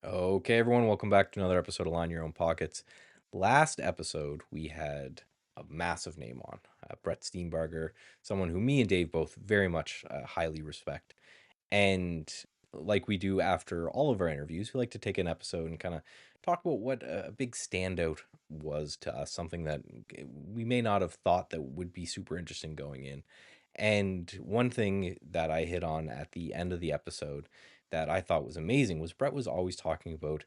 Okay, everyone, welcome back to another episode of Line Your Own Pockets. Last episode, we had a massive name on Brett Steenbarger, someone who me and Dave both very much highly respect. And like we do after all of our interviews, we like to take an episode and kind of talk about what a big standout was to us, something that we may not have thought that would be super interesting going in. And one thing that I hit on at the end of the episode that I thought was amazing was Brett was always talking about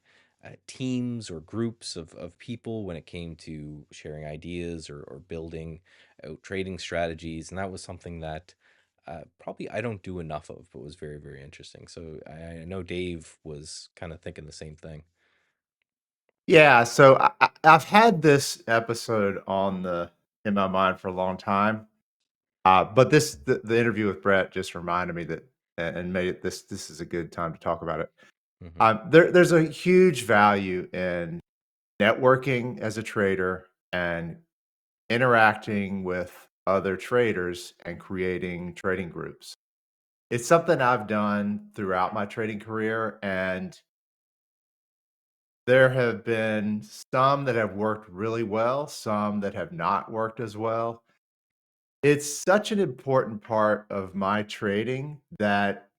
teams or groups of people when it came to sharing ideas or building out trading strategies. And that was something that probably I don't do enough of, but was very, very interesting. So I know Dave was kind of thinking the same thing. Yeah, so I've had this episode on the in my mind for a long time, but the interview with Brett just reminded me that and made it this is a good time to talk about it. Hmm. There's a huge value in networking as a trader and interacting with other traders and creating trading groups. It's something I've done throughout my trading career, and there have been some that have worked really well, some that have not worked as well. It's such an important part of my trading that,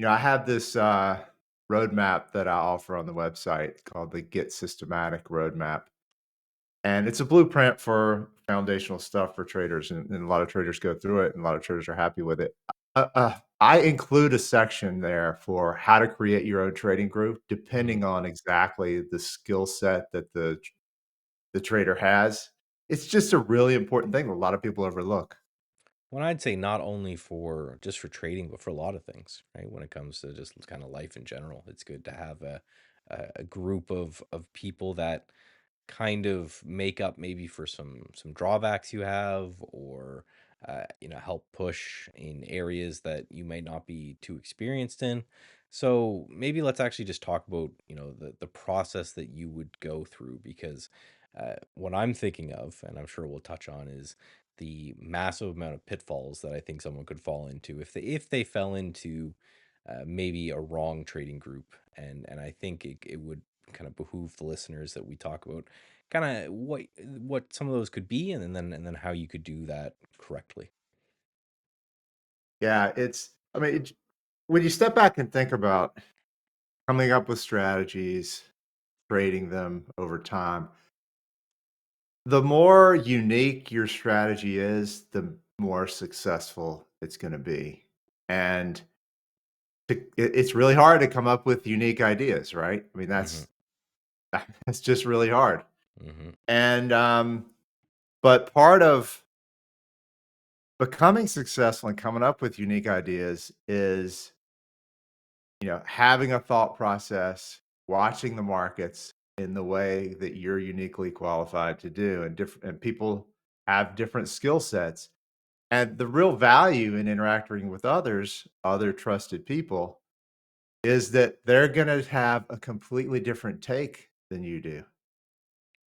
I have this, roadmap that I offer on the website called the Get Systematic Roadmap, and it's a blueprint for foundational stuff for traders, and a lot of traders go through it, and a lot of traders are happy with it. I include a section there for how to create your own trading group, Hmm. depending on exactly the skill set that the trader has. It's just a really important thing that a lot of people overlook. Well, I'd say not only for just for trading, but for a lot of things, right? When it comes to just kind of life in general, it's good to have a group of people that kind of make up maybe for some drawbacks you have, or help push in areas that you might not be too experienced in. So maybe let's actually just talk about the process that you would go through, because what I'm thinking of, and I'm sure we'll touch on, is the massive amount of pitfalls that I think someone could fall into if they fell into maybe a wrong trading group. And I think it would kind of behoove the listeners that we talk about kind of what some of those could be, and then how you could do that correctly. Yeah, I mean, when you step back and think about coming up with strategies, trading them over time, the more unique your strategy is, the more successful it's going to be. And it's really hard to come up with unique ideas, right? I mean, Hmm. that's just really hard. Hmm. And but part of becoming successful and coming up with unique ideas is, having a thought process, watching the markets in the way that you're uniquely qualified to do, and people have different skill sets. And the real value in interacting with others, other trusted people, is that they're going to have a completely different take than you do.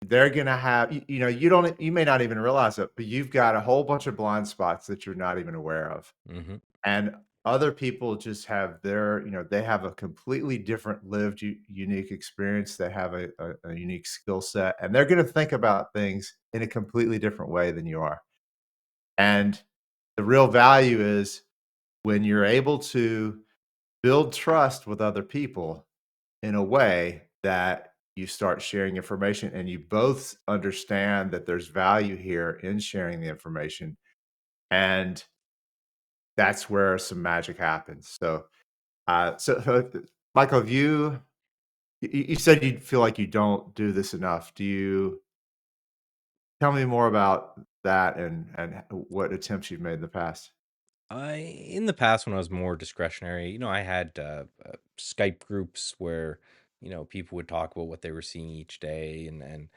They're going to have, you may not even realize it, but you've got a whole bunch of blind spots that you're not even aware of. Hmm. And other people just have they have a completely different lived unique experience. They have a unique skill set, and they're going to think about things in a completely different way than you are. And the real value is when you're able to build trust with other people in a way that you start sharing information and you both understand that there's value here in sharing the information. And that's where some magic happens. So, Michael, have you said you feel like you don't do this enough. Do you tell me more about that and what attempts you've made in the past? I In the past, when I was more discretionary, I had Skype groups where people would talk about what they were seeing each day, and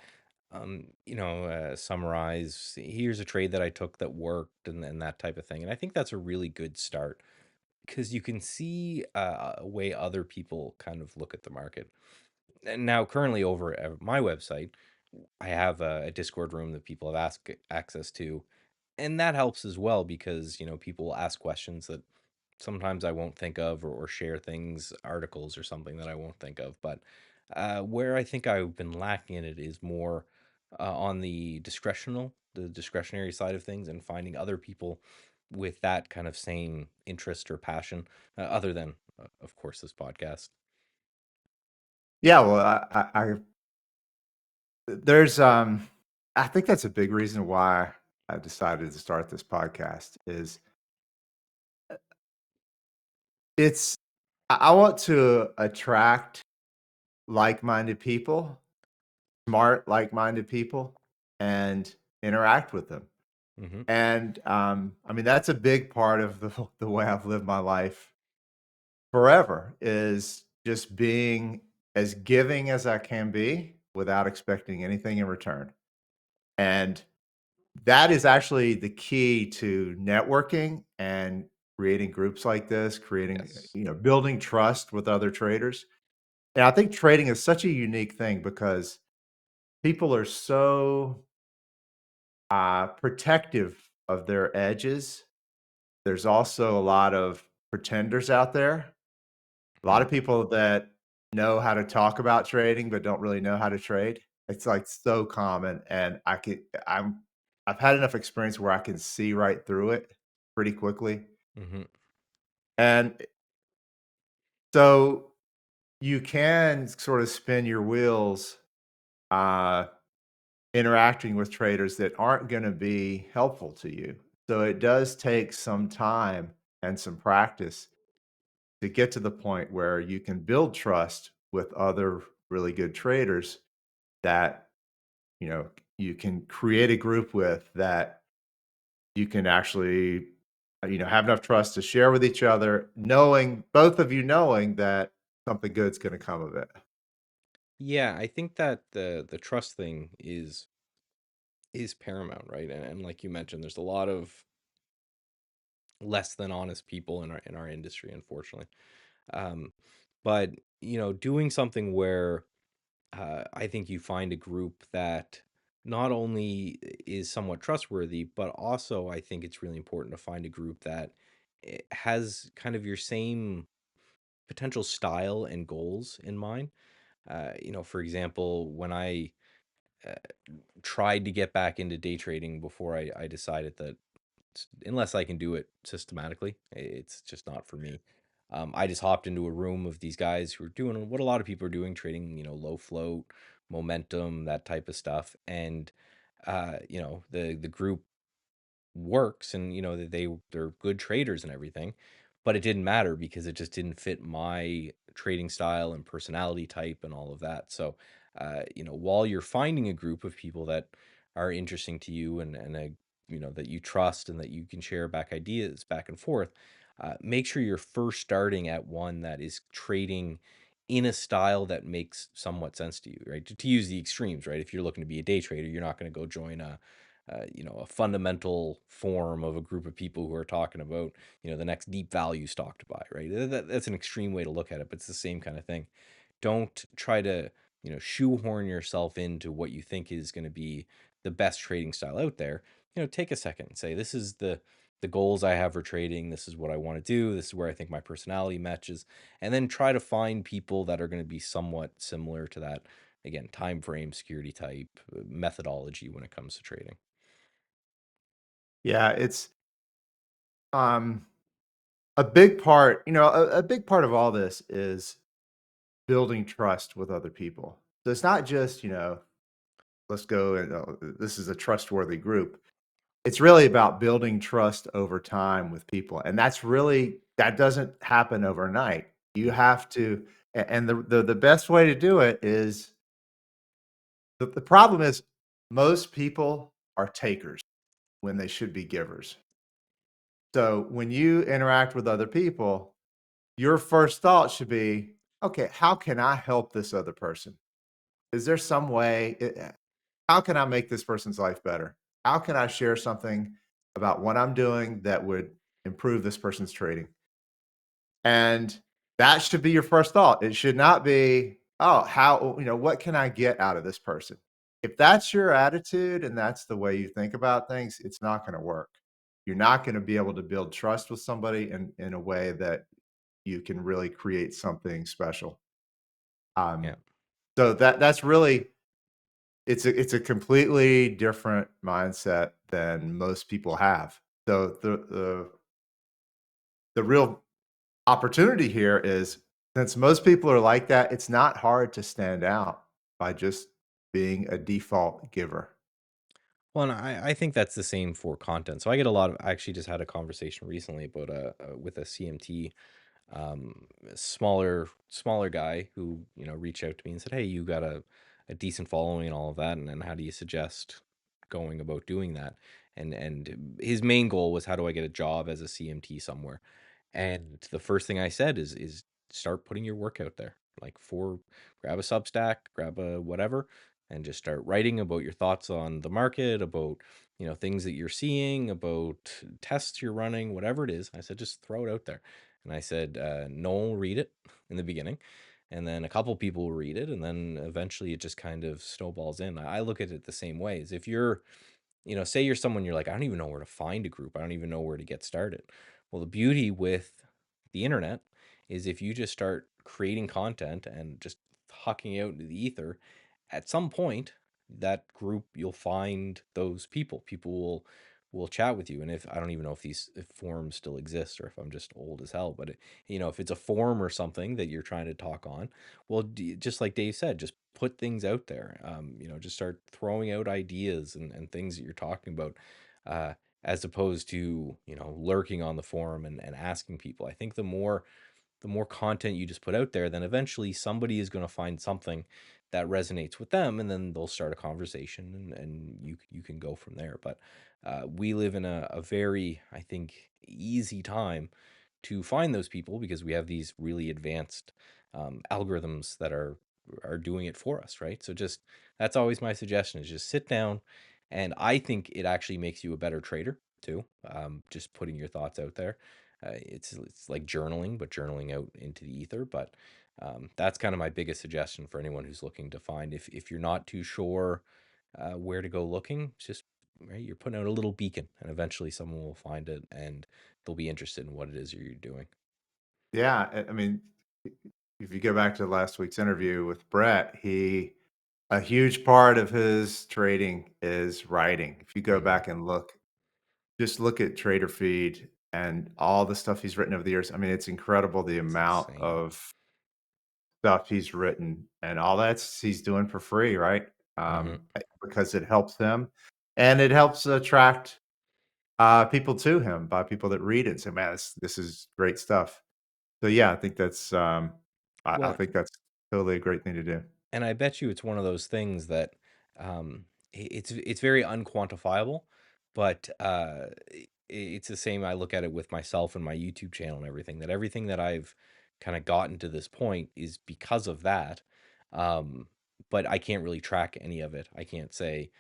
summarize, here's a trade that I took that worked, and that type of thing. And I think that's a really good start, because you can see a way other people kind of look at the market. And now, currently, over at my website, I have a Discord room that people have access to, and that helps as well, because people will ask questions that sometimes I won't think of, or share things, articles or something that I won't think of. But where I think I've been lacking in it is more on the discretionary side of things, and finding other people with that kind of same interest or passion, other than, of course, this podcast. Yeah, well, there's, I think that's a big reason why I decided to start this podcast is it's I want to attract like-minded people, smart, like-minded people, and interact with them. Hmm. And, I mean, that's a big part of the way I've lived my life forever is just being as giving as I can be without expecting anything in return. And that is actually the key to networking and creating groups like this, creating, Yes. building trust with other traders. And I think trading is such a unique thing because people are so protective of their edges. There's also a lot of pretenders out there, a lot of Mhm. people that know how to talk about trading but don't really know how to trade. It's like so common, and I've had enough experience where I can see right through it pretty quickly. Mhm. And so you can sort of spin your wheels uh, interacting with traders that aren't going to be helpful to you. So it does take some time and some practice to get to the point where you can build trust with other really good traders that you can create a group with that you can actually have enough trust to share with each other, knowing both of you knowing that something good's going to come of it. Yeah, I think that the trust thing is paramount, right? And like you mentioned, there's a lot of less than honest people in our industry, unfortunately. Um, but doing something where I think you find a group that not only is somewhat trustworthy, but also I think it's really important to find a group that has kind of your same potential style and goals in mind. For example, when I uh, tried to get back into day trading before I decided that unless I can do it systematically, it's just not for me. I just hopped into a room of these guys who are doing what a lot of people are doing, trading, low float, momentum, that type of stuff. And, the group works, and that they're good traders and everything, but it didn't matter because it just didn't fit my trading style and personality type and all of that. So while you're finding a group of people that are interesting to you, and that you trust and that you can share back ideas back and forth, make sure you're first starting at one that is trading in a style that makes somewhat sense to you, right? To use the extremes, right? If you're looking to be a day trader, you're not going to go join a fundamental form of a group of people who are talking about, the next deep value stock to buy, right? That's an extreme way to look at it, but it's the same kind of thing. Don't try to, shoehorn yourself into what you think is going to be the best trading style out there. Take a second and say, this is the goals I have for trading. This is what I want to do. This is where I think my personality matches. And then try to find people that are going to be somewhat similar to that. Again, time frame, security type, methodology when it comes to trading. Yeah, it's um a big part, a big part of all this is building trust with other people. So it's not just, let's go and this is a trustworthy group. It's really about building trust over time with people. And that doesn't happen overnight. You have to, and the best way to do it is the problem is most people are takers when they should be givers. So when you interact with other people, your first thought should be, okay, how can I help this other person? Is there some way? How can I make this person's life better? How can I share something about what I'm doing that would improve this person's trading? And that should be your first thought. It should not be, oh, what can I get out of this person? If that's your attitude and that's the way you think about things, it's not going to work. you're not gonna be able to build trust with somebody in a way that you can really create something special. Yeah. So that's really it's a completely different mindset than most people have. So the real opportunity here is since most people are like that, it's not hard to stand out by just being a default giver. Well, and I think that's the same for content. So I get a lot of I actually just had a conversation recently about with a CMT smaller guy who reached out to me and said, "Hey, you got a decent following and all of that, and how do you suggest going about doing that?" And his main goal was, how do I get a job as a CMT somewhere? And the first thing I said is start putting your work out there. Like, for grab a Substack, grab a whatever, and just start writing about your thoughts on the market, about things that you're seeing, about tests you're running, whatever it is. I said, just throw it out there. And I said, no one will read it in the beginning, and then a couple people will read it, and then eventually it just kind of snowballs in. I look at it the same way. As if you're say you're someone, you're like, I don't even know where to find a group. I don't even know where to get started. Well, the beauty with the internet is if you just start creating content and just hucking out into the ether, at some point, that group, you'll find those people. People will chat with you. And if I don't even know if forums still exist, or if I'm just old as hell, but if it's a forum or something that you're trying to talk on, well, just like Dave said, just put things out there. Just start throwing out ideas and things that you're talking about, uh, as opposed to lurking on the forum and asking people. I think the more content you just put out there, then eventually somebody is going to find something that resonates with them, and then they'll start a conversation, and you can go from there. But we live in a very, I think, easy time to find those people, because we have these really advanced algorithms that are doing it for us, right? So just, that's always my suggestion, is just sit down, and I think it actually makes you a better trader too. Just putting your thoughts out there. It's like journaling, but journaling out into the ether. But that's kind of my biggest suggestion for anyone who's looking to find. If you're not too sure where to go looking, just, right, you're putting out a little beacon, and eventually someone will find it, and they'll be interested in what it is you're doing. Yeah, I mean, if you go back to last week's interview with Brett, he a huge part of his trading is writing. If you go Hmm. back and just look at Trader Feed and all the stuff he's written over the years. I mean, it's incredible the It's amount insane. of stuff he's written and all that's he's doing for free, right? Hmm. Because it helps him and it helps attract people to him by people that read it and say, man, this is great stuff. So yeah, I think that's I Well, think that's totally a great thing to do. and I bet you it's one of those things that it's very unquantifiable, but it's the same. I look at it with myself and my YouTube channel and everything. That everything that I've kind of gotten to this point is because of that. Um, but I can't really track any of it. I can't say,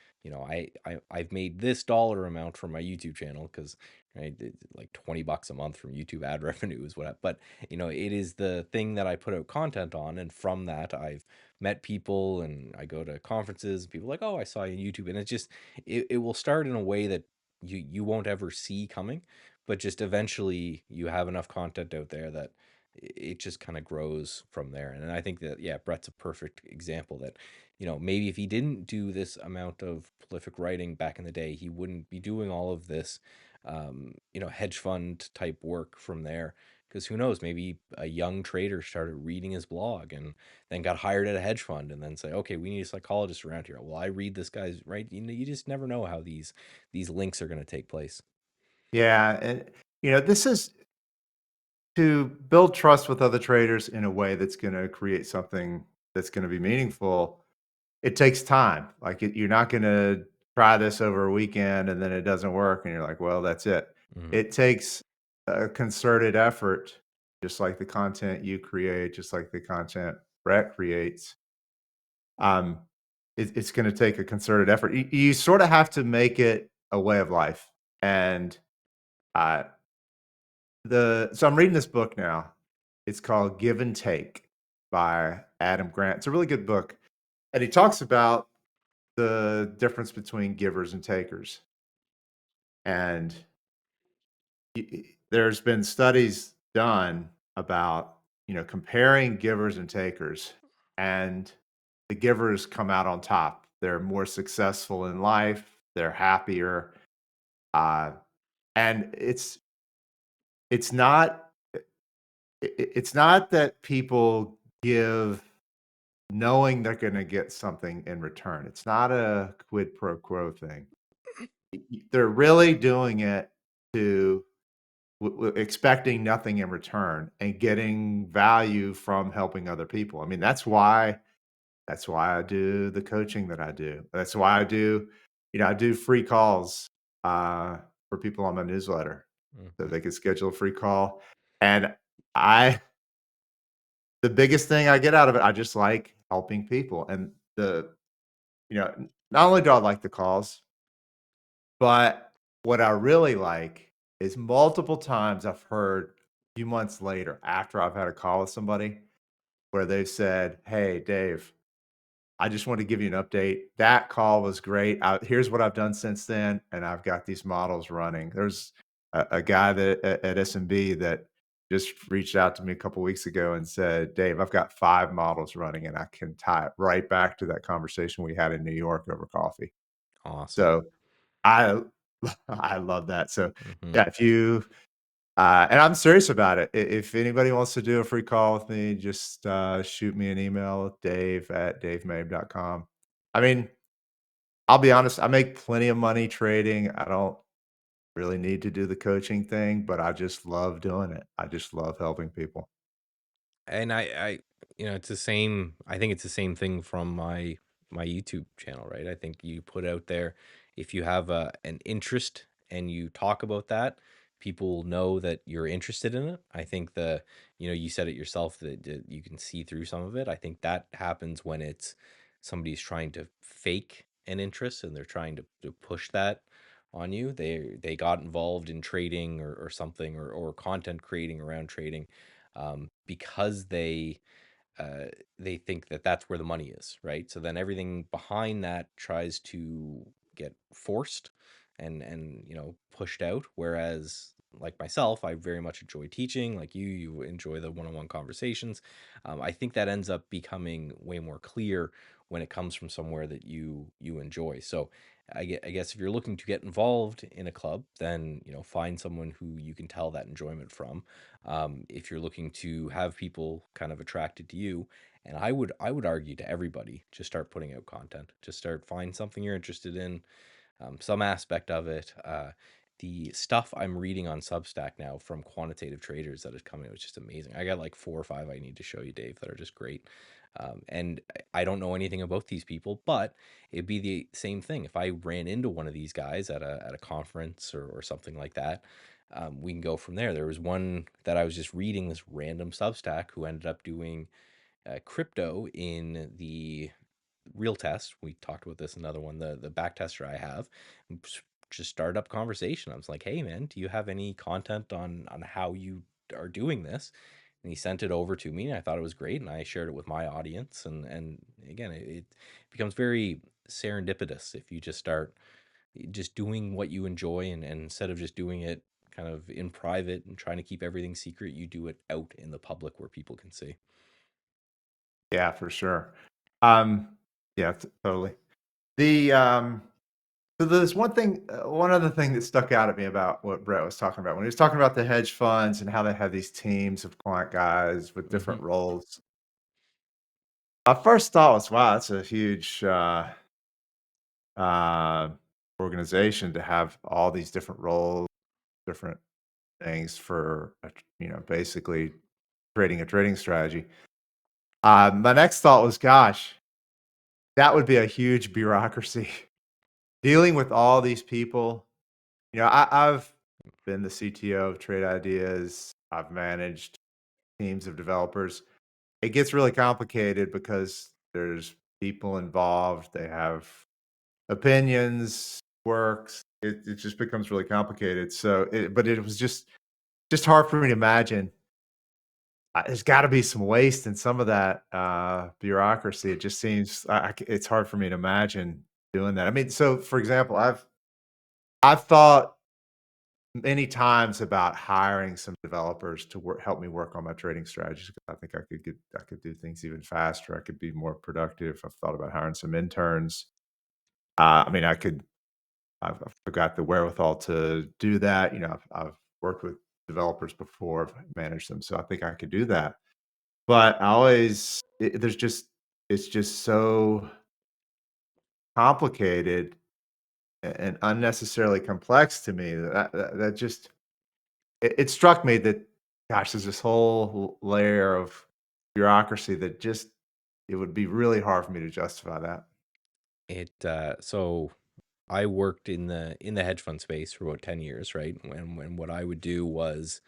I've made this dollar amount from my YouTube channel, because right, like $20 a month from YouTube ad revenue is what. But it is the thing that I put out content on, and from that I've met people, and I go to conferences, and people are like, oh, I saw you on YouTube. And it's just, it will start in a way that you won't ever see coming, but just eventually you have enough content out there that it just kind of grows from there. And I think that, yeah, Brett's a perfect example that, maybe if he didn't do this amount of prolific writing back in the day, he wouldn't be doing all of this hedge fund type work from there. Because who knows, maybe a young trader started reading his blog and then got hired at a hedge fund, and then say, okay, we need a psychologist around here. Well, I read this guy's, right. You just never know how these links are going to take place. Yeah, and this is to build trust with other traders in a way that's going to create something that's going to be meaningful. It takes time. Like you're not going to try this over a weekend and then it doesn't work and you're like, well, that's it. Hmm. It takes a concerted effort, just like the content you create, just like the content Brett creates. Um, it's going to take a concerted effort. You sort of have to make it a way of life. And uh, so I'm reading this book now. It's called Give and Take by Adam Grant. It's a really good book. And he talks about the difference between givers and takers. And there's been studies done about, comparing givers and takers, and the givers come out on top. They're more successful in life, they're happier, uh, and it's not it's not that people give knowing they're gonna get something in return. It's not a quid pro quo thing. They're really doing it to expecting nothing in return and getting value from helping other people. I mean, that's why I do the coaching that I do. That's why I do free calls for people on my newsletter so Mhm. they can schedule a free call. And I the biggest thing I get out of it, I just like helping people. And not only do I like the calls, but what I really like is multiple times I've heard a few months later after I've had a call with somebody where they've said, "Hey, Dave, I just want to give you an update. That call was great. Here's what I've done since then, and I've got these models running." There's a guy at SMB that just reached out to me a couple weeks ago and said, "Dave, I've got 5 models running, and I can tie it right back to that conversation we had in New York over coffee." Awesome. So I I love that. So, Mhm. yeah, if you and I'm serious about it. If anybody wants to do a free call with me, just, shoot me an email, dave@davemabe.com. I mean, I'll be honest, I make plenty of money trading. I don't really need to do the coaching thing, but I just love doing it. I just love helping people. And it's the same. I think it's the same thing from my YouTube channel, right? I think you put out there, if you have an interest and you talk about that, people know that you're interested in it. I think you said it yourself that you can see through some of it. I think that happens when it's somebody's trying to fake an interest and they're trying to push that on you. They got involved in trading or something or content creating around trading, because uh, they think that that's where the money is, right? So then everything behind that tries to get forced and pushed out. Whereas, like myself, I very much enjoy teaching. Like you enjoy the one-on-one conversations. I think that ends up becoming way more clear when it comes from somewhere that you enjoy. So I guess if you're looking to get involved in a club, then find someone who you can tell that enjoyment from. If you're looking to have people kind of attracted to you, and I would argue to everybody, just start putting out content. Just start find something you're interested in, some aspect of it. The stuff I'm reading on Substack now from quantitative traders that is coming out is just amazing. I got like 4 or 5 I need to show you, Dave, that are just great. And I don't know anything about these people, but it'd be the same thing if I ran into one of these guys at a conference or something like that. We can go from there. There was one that I was just reading, this random Substack, who ended up doing crypto in the real test. We talked about this, another one, the back tester I have. Just started up conversation. I was like, "Hey man, do you have any content on how you are doing this?" And he sent it over to me, and I thought it was great, and I shared it with my audience. And again, it becomes very serendipitous if you just start just doing what you enjoy, and instead of just doing it kind of in private and trying to keep everything secret, you do it out in the public where people can see. Yeah, for sure. Um, yeah, totally. The, so there's one other thing that stuck out at me about what Brett was talking about when he was talking about the hedge funds and how they have these teams of client guys with Hmm. different roles. My first thought was, wow, that's a huge uh, organization to have all these different roles, different things for, basically creating a trading strategy. My next thought was, gosh, that would be a huge bureaucracy dealing with all these people. I've been the CTO of Trade Ideas. I've managed teams of developers. It gets really complicated because there's people involved. They have opinions, works. It just becomes really complicated. But it was just hard for me to imagine. There's got to be some waste in some of that bureaucracy. It just seems it's hard for me to imagine doing that. I mean, so for example, I've thought many times about hiring some developers to help me work on my trading strategies. I think I could do things even faster. I could be more productive. I've thought about hiring some interns. I mean, I've got the wherewithal to do that. You know, I've worked with developers before, I've managed them, so I think I could do that. But I always, there's just, it's just so complicated and unnecessarily complex to me that just it struck me that, gosh, there's this whole layer of bureaucracy that just it would be really hard for me to justify that. So I worked in the hedge fund space for about 10 years, right? When what I would do was,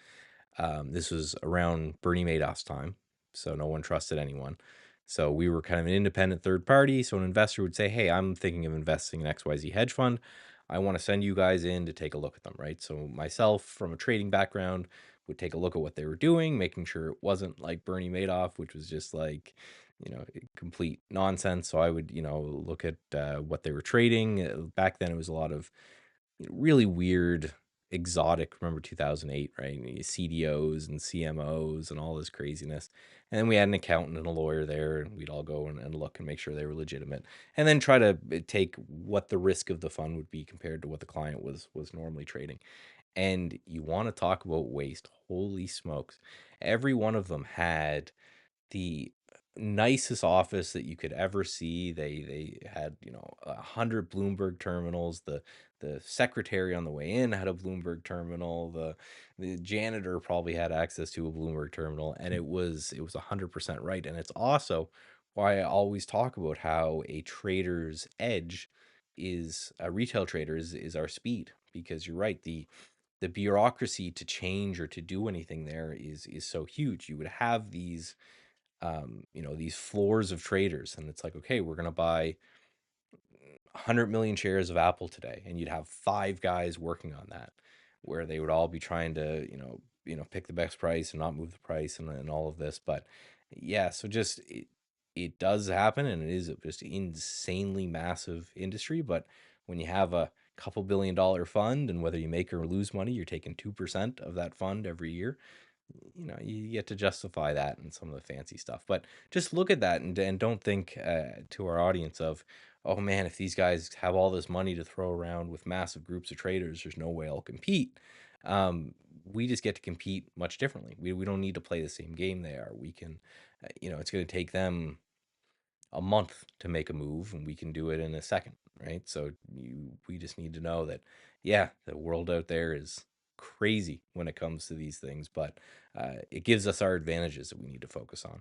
this was around Bernie Madoff's time, so no one trusted anyone. So we were kind of an independent third party. So an investor would say, "Hey, I'm thinking of investing in XYZ hedge fund. I want to send you guys in to take a look at them," right? So myself, from a trading background, would take a look at what they were doing, making sure it wasn't like Bernie Madoff, which was just like, complete nonsense. So I would, look at what they were trading. Back then, it was a lot of really weird, exotic. Remember 2008, right? CDOs and CMOs and all this craziness. And then we had an accountant and a lawyer there, and we'd all go and look and make sure they were legitimate, and then try to take what the risk of the fund would be compared to what the client was normally trading. And you want to talk about waste? Holy smokes! Every one of them had the nicest office that you could ever see. They had, 100 Bloomberg terminals. The secretary on the way in had a Bloomberg terminal. The janitor probably had access to a Bloomberg terminal, and it was 100% right. And it's also why I always talk about how a trader's edge is a retail trader is our speed, because you're right, the bureaucracy to change or to do anything there is so huge. You would have these floors of traders, and it's like, okay, we're going to buy 100 million shares of Apple today, and you'd have five guys working on that, where they would all be trying to, pick the best price and not move the price, and all of this. But yeah, so just it does happen, and it is just insanely massive industry. But when you have a couple $1 billion fund, and whether you make or lose money, you're taking 2% of that fund every year. You get to justify that and some of the fancy stuff. But just look at that, and don't think, to our audience, of, oh man, if these guys have all this money to throw around with massive groups of traders, there's no way I'll compete. We just get to compete much differently. We don't need to play the same game they are. We can, it's going to take them a month to make a move, and we can do it in a second, right? So we just need to know that, yeah, the world out there is crazy when it comes to these things, but it gives us our advantages that we need to focus on.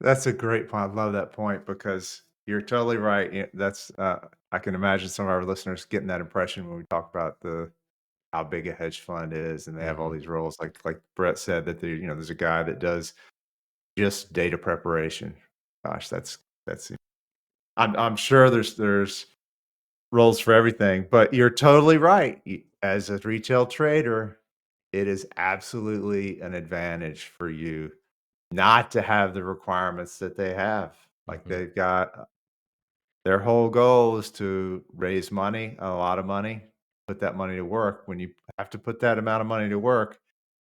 That's a great point. I love that point because you're totally right. That's I can imagine some of our listeners getting that impression when we talk about the how big a hedge fund is, and they have all Hmm. these roles. Like Brett said, that there's a guy that does just data preparation. Gosh, that's. I'm sure there's roles for everything, but you're totally right. As a retail trader, it is absolutely an advantage for you not to have the requirements that they have. Like, Hmm. they've got their whole goal is to raise money, a lot of money, put that money to work. When you have to put that amount of money to work,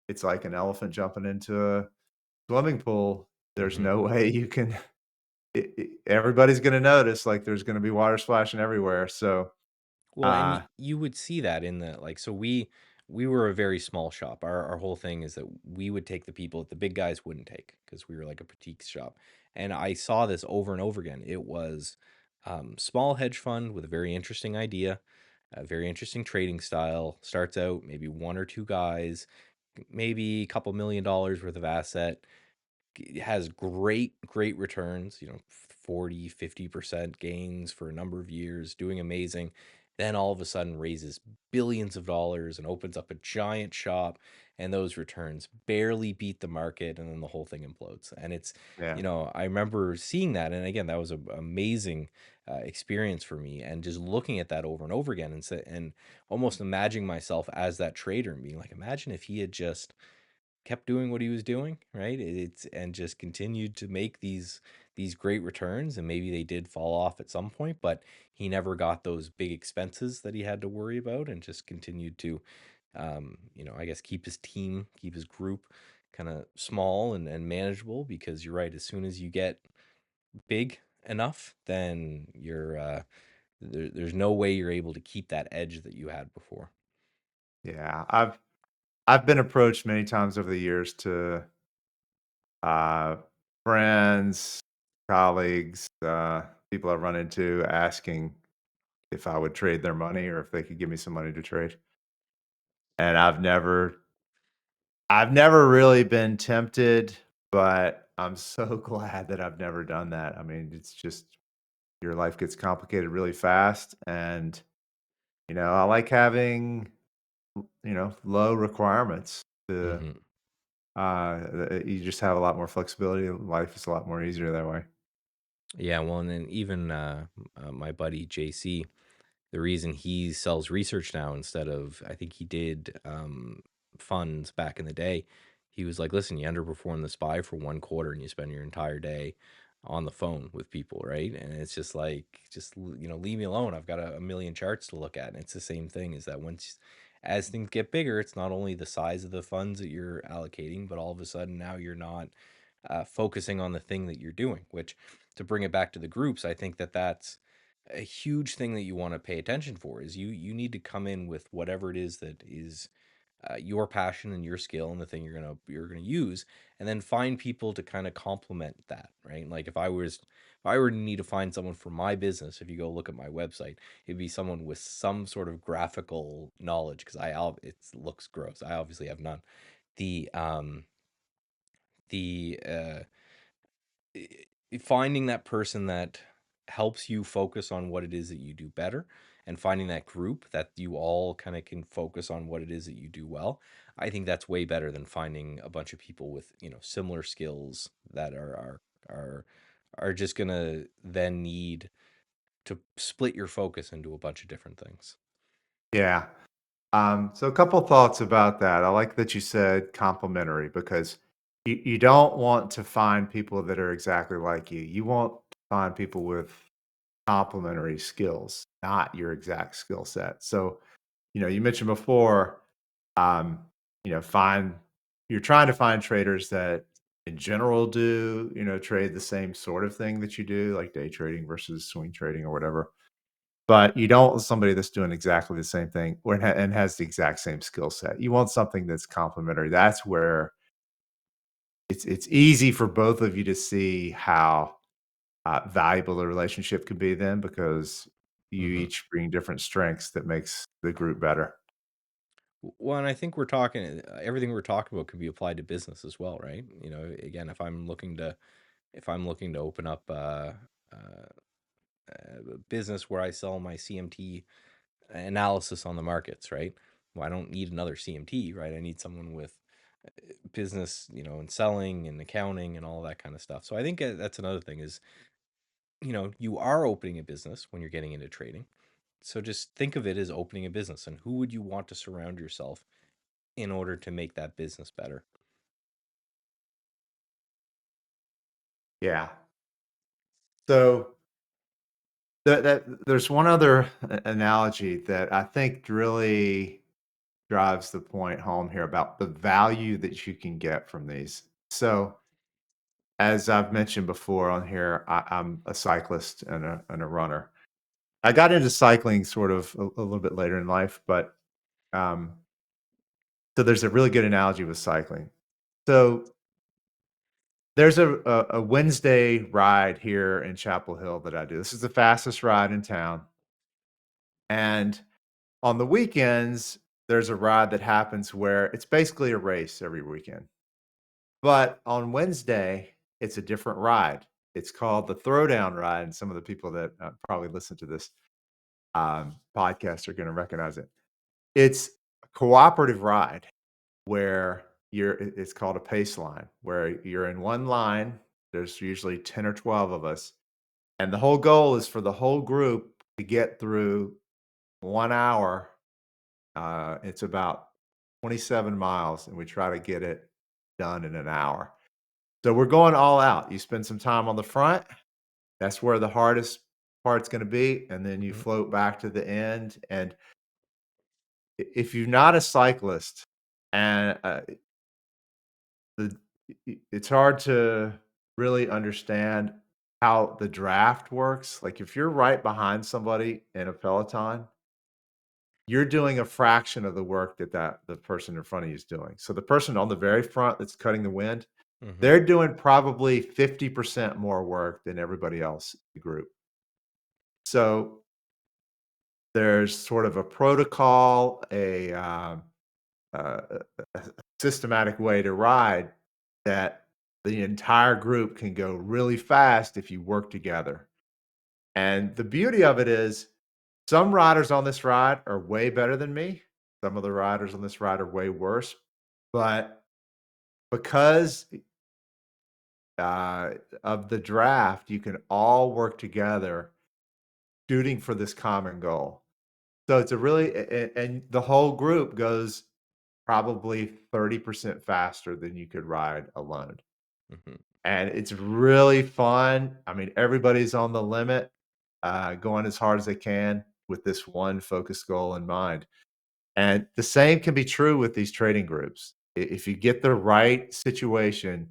it's like an elephant jumping into a swimming pool. There's Hmm. no way you can everybody's gonna notice, like, there's gonna be water splashing everywhere, so, Well, and uh you would see that in the, like, so we were a very small shop. Our whole thing is that we would take the people that the big guys wouldn't take, because we were like a boutique shop. And I saw this over and over again. It was, small hedge fund with a very interesting idea, a very interesting trading style. Starts out maybe one or two guys, maybe a couple $1 million worth of asset, has great returns, 40-50% gains for a number of years, doing amazing. Then all of a sudden raises billions of dollars and opens up a giant shop, and those returns barely beat the market, and then the whole thing implodes. And it's, yeah. I remember seeing that, and again, that was an amazing experience for me, and just looking at that over and over again, and almost imagining myself as that trader and being like, imagine if he had just kept doing what he was doing, right? It's and just continued to make these great returns, and maybe they did fall off at some point, but he never got those big expenses that he had to worry about, and just continued I guess keep his team, keep his group kind of small and manageable, because you're right. As soon as you get big enough, then there's no way you're able to keep that edge that you had before. Yeah, I've been approached many times over the years to uh, friends, colleagues, people I've run into asking if I would trade their money or if they could give me some money to trade. And I've never really been tempted, but I'm so glad that I've never done that. I mean, it's just your life gets complicated really fast. And, I like having, low requirements to, Hmm. you just have a lot more flexibility. Life is a lot more easier that way. Yeah, well, and then even my buddy JC, the reason he sells research now instead of, I think he did funds back in the day. He was like, listen, you underperform the SPY for 1 quarter and you spend your entire day on the phone with people, right? And it's just like, leave me alone. I've got a million charts to look at. And it's the same thing, is that once, as things get bigger, it's not only the size of the funds that you're allocating, but all of a sudden now you're not focusing on the thing that you're doing, which, to bring it back to the groups, I think that that's a huge thing that you want to pay attention for. Is you need to come in with whatever it is that is your passion and your skill and the thing you're gonna use, and then find people to kind of complement that, right? Like if I were to need to find someone for my business, if you go look at my website, it'd be someone with some sort of graphical knowledge, because it looks gross. I obviously have none. The finding that person that helps you focus on what it is that you do better, and finding that group that you all kind of can focus on what it is that you do well, I think that's way better than finding a bunch of people with similar skills that are are just gonna then need to split your focus into a bunch of different things. Yeah. So a couple thoughts about that. I like that you said complementary because you don't want to find people that are exactly like you. You want to find people with complementary skills, not your exact skill set. So, you mentioned before, um, find you're trying to find traders that in general do, trade the same sort of thing that you do, like day trading versus swing trading or whatever. But you don't want somebody that's doing exactly the same thing or and has the exact same skill set. You want something that's complementary. That's where it's easy for both of you to see how valuable the relationship could be then because you Hmm. each bring different strengths that makes the group better. Well, and I think we're talking everything we're talking about could be applied to business as well, right? Again, if I'm looking to open up a business where I sell my CMT analysis on the markets, right? Well, I don't need another CMT, right? I need someone with business, and selling and accounting and all that kind of stuff. So I think that's another thing is, you are opening a business when you're getting into trading. So just think of it as opening a business, and who would you want to surround yourself in order to make that business better? Yeah. So there's one other analogy that I think really drives the point home here about the value that you can get from these. So as I've mentioned before on here, I'm a cyclist and a runner. I got into cycling sort of a little bit later in life, but um, so there's a really good analogy with cycling. So there's a Wednesday ride here in Chapel Hill that I do. This is the fastest ride in town, and on the weekends there's a ride that happens where it's basically a race every weekend. But on Wednesday, it's a different ride. It's called the Throwdown Ride, and some of the people that probably listen to this podcast are going to recognize it. It's a cooperative ride where it's called a pace line, where you're in one line. There's usually 10 or 12 of us. And the whole goal is for the whole group to get through 1 hour. It's about 27 miles, and we try to get it done in an hour. So we're going all out. You spend some time on the front. That's where the hardest part's going to be. And then you Mhm. float back to the end. And if you're not a cyclist and, the it's hard to really understand how the draft works. Like, if you're right behind somebody in a peloton, you're doing a fraction of the work that the person in front of you is doing. So the person on the very front that's cutting the wind, Hmm. they're doing probably 50% more work than everybody else in the group. So there's sort of a protocol, a systematic way to ride that the entire group can go really fast if you work together. And the beauty of it is some riders on this ride are way better than me. Some of the riders on this ride are way worse. But because uh, of the draft, you can all work together shooting for this common goal. So it's a really, and the whole group goes probably 30% faster than you could ride alone. Hmm. And it's really fun. I mean, everybody's on the limit, going as hard as they can with this one focused goal in mind. And the same can be true with these trading groups. If you get the right situation,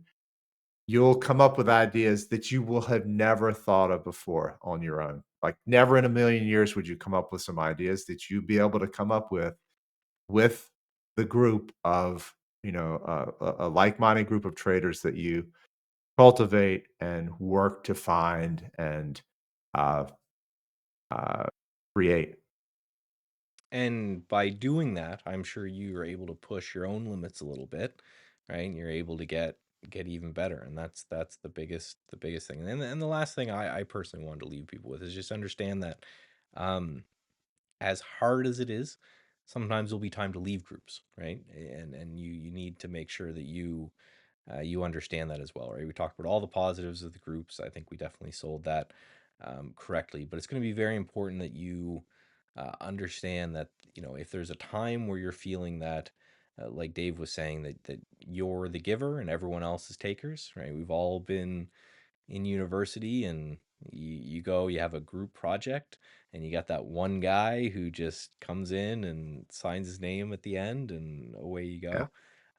you'll come up with ideas that you will have never thought of before on your own. Like, never in a million years would you come up with some ideas that you'd be able to come up with the group of, a like-minded group of traders that you cultivate and work to find and uh, uh, create. And by doing that, I'm sure you are able to push your own limits a little bit, right? And you're able to get even better, and that's the biggest thing. And the last thing I personally wanted to leave people with is just understand that, um, as hard as it is, sometimes there'll be time to leave groups, right? And you need to make sure that you understand that as well, right? We talked about all the positives of the groups. I think we definitely sold that correctly, but it's going to be very important that you understand that, if there's a time where you're feeling that, like Dave was saying, that you're the giver and everyone else is takers, right? We've all been in university, and you go, you have a group project, and you got that one guy who just comes in and signs his name at the end, and away you Yeah,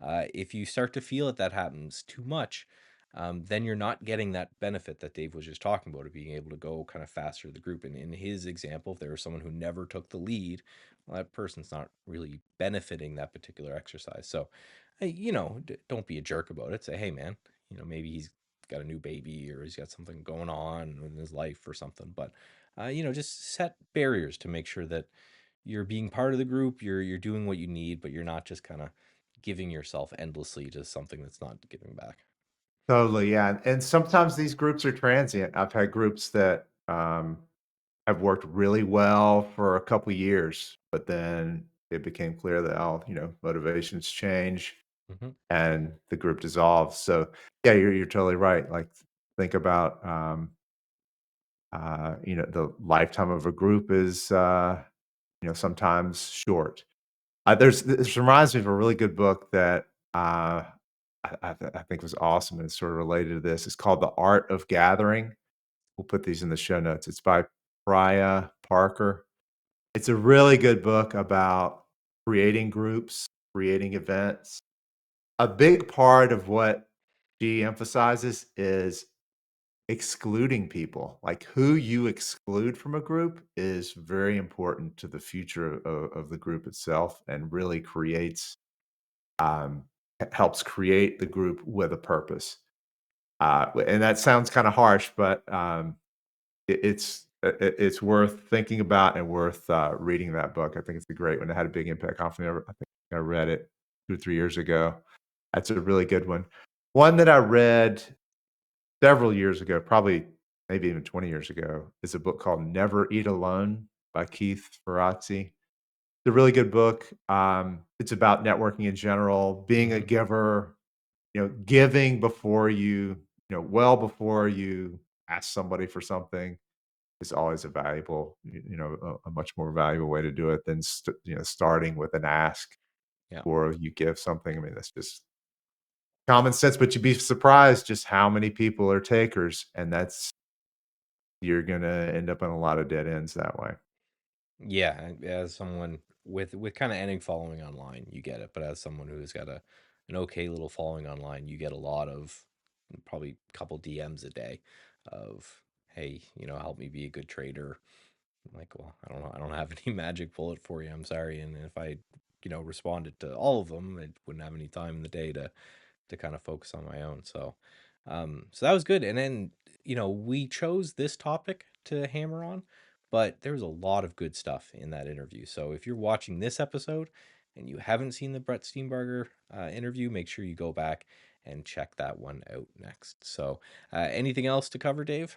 go. If you start to feel that happens too much, then you're not getting that benefit that Dave was just talking about, of being able to go kind of faster to the group. And in his example, if there was someone who never took the lead, well, that person's not really benefiting that particular exercise. So, don't be a jerk about it. Say, hey, man, maybe he's got a new baby, or he's got something going on in his life or something. But just set barriers to make sure that you're being part of the group. You're doing what you need, but you're not just kind of giving yourself endlessly to something that's not giving back. totally. Yeah, and sometimes these groups are transient. I've had groups that have worked really well for a couple years, but then it became clear that, oh, motivations change Hmm. and the group dissolves. So yeah, you're totally right. Like, think about the lifetime of a group is sometimes short. This reminds me of a really good book that I think was awesome and it's sort of related to this. It's called The Art of Gathering. We'll put these in the show notes. It's by Priya Parker. It's a really good book about creating groups, creating events. A big part of what she emphasizes is excluding people. Like, who you exclude from a group is very important to the future of the group itself, and really helps create the group with a purpose. And that sounds kind of harsh, but it's worth thinking about and worth reading that book. I think it's a great one. It had a big impact on me. I think I read it 2 or 3 years ago. That's a really good one. One that I read several years ago, probably maybe even 20 years ago, is a book called Never Eat Alone by Keith Ferrazzi. It's a really good book. It's about networking in general, being a Hmm. giver, giving before well before you ask somebody for something is always a valuable, a much more valuable way to do it than starting with an ask Yeah. or you give something. I mean, that's just common sense, but you'd be surprised just how many people are takers, and you're gonna end up in a lot of dead ends that way. Yeah, as someone with kind of any following online, you get it. But as someone who's got an okay little following online, you get a lot of probably a couple DMs a day of, hey, help me be a good trader. I'm like, well, I don't know, I don't have any magic bullet for you. I'm sorry. And if I, responded to all of them, I wouldn't have any time in the day to kind of focus on my own. So that was good. And then, we chose this topic to hammer on, but there was a lot of good stuff in that interview. So if you're watching this episode and you haven't seen the Brett Steenbarger interview, make sure you go back and check that one out next. So, anything else to cover, Dave?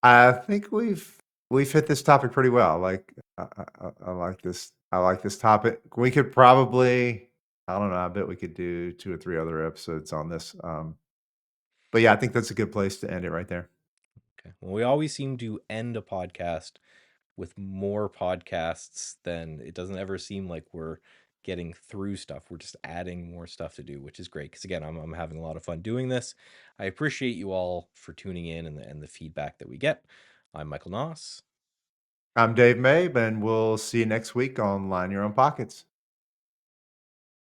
I think we've hit this topic pretty well. Like, I like this. I like this topic. We could probably, I don't know. I bet we could do 2 or 3 other episodes on this. But yeah, I think that's a good place to end it right there. Okay. Well, we always seem to end a podcast with more podcasts than it doesn't ever seem like we're getting through stuff. We're just adding more stuff to do, which is great. Because again, I'm having a lot of fun doing this. I appreciate you all for tuning in and the feedback that we get. I'm Michael Noss. I'm Dave Mabe, and we'll see you next week on Line Your Own Pockets.